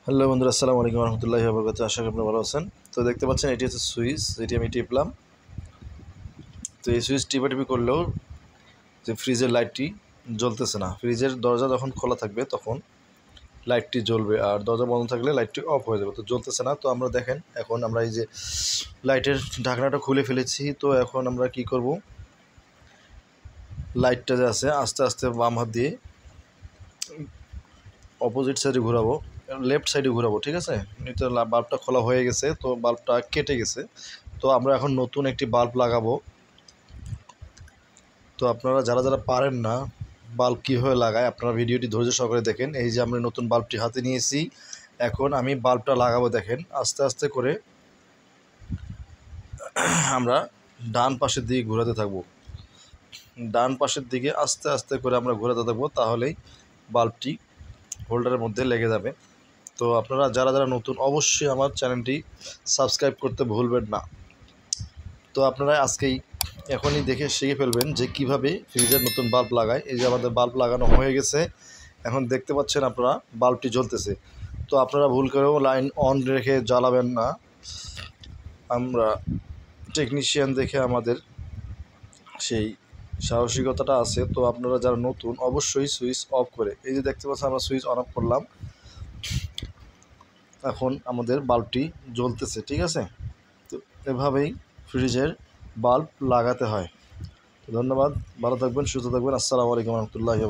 Hello বন্ধুরা, আসসালামু আলাইকুম রহমতুল্লাহি ওয়া বারাকাতুহু। আশা করি আপনারা ভালো আছেন। তো দেখতে পাচ্ছেন এটি হচ্ছে সুইচ, যেটি আমি টিপলাম। তো এই সুইচ টিপাটিপি করলেও যে ফ্রিজের লাইটটি জ্বলতেছে না। ফ্রিজের দরজা যখন খোলা থাকবে তখন লাইটটি জ্বলবে, আর দরজা বন্ধ থাকলে লাইটটি অফ হয়ে যাবে। তো জ্বলতেছে না। তো আমরা দেখেন, এখন আমরা এই যে লাইটের ঢাকনাটা খুলে ফেলেছি। তো এখন আমরা কি করব, লাইটটা যে আছে আস্তে আস্তে বাম হাত দিয়ে অপোজিট সাইডে ঘোরাবো, লেফট সাইডে ঘোরাবো, ঠিক আছে। এটা বাল্বটা খোলা হয়ে গেছে, তো বাল্বটা কেটে গেছে। তো আমরা এখন নতুন একটি বাল্ব লাগাবো। তো আপনারা যারা যারা পারেন না বাল্ব কীভাবে লাগায়, আপনারা ভিডিওটি ধৈর্য সহকারে দেখেন। এই যে আমরা নতুন বাল্বটি হাতে নিয়েছি, এখন আমি বাল্বটা লাগাবো। দেখেন, আস্তে আস্তে করে আমরা ডান পাশের দিকে ঘোরাতে থাকবো। ডান পাশের দিকে আস্তে আস্তে করে আমরা ঘোরাতে থাকবো, তাহলেই বাল্বটি হোল্ডারের মধ্যে লেগে যাবে। তো আপনারা যারা যারা নতুন, অবশ্যই আমার চ্যানেলটি সাবস্ক্রাইব করতে ভুলবেন না। তো আপনারা এখনই দেখে শিখে ফেলবেন যে কিভাবে ফ্রিজের নতুন বাল্ব লাগায়। এই যে আমাদের বাল্ব লাগানো হয়ে গেছে, এখন দেখতে পাচ্ছেন আপনারা বাল্বটি জ্বলতেছে। তো আপনারা ভুল করেও লাইন অন রেখে জ্বালাবেন না। আমরা টেকনিশিয়ান দেখে আমাদের সেই সাহসিকতাটা আছে। তো আপনারা যারা নতুন, অবশ্যই সুইচ অফ করে, এই যে দেখতে পাচ্ছেন আমরা সুইচ অন অফ করলাম, এখন আমাদের বাল্বটি জ্বলতেছে, ঠিক আছে। তো এভাবেই ফ্রিজের বাল্ব লাগাতে হয়। ধন্যবাদ, ভালো থাকবেন, সুস্থ থাকবেন। আসসালামু আলাইকুম রহমতুল্লাহি।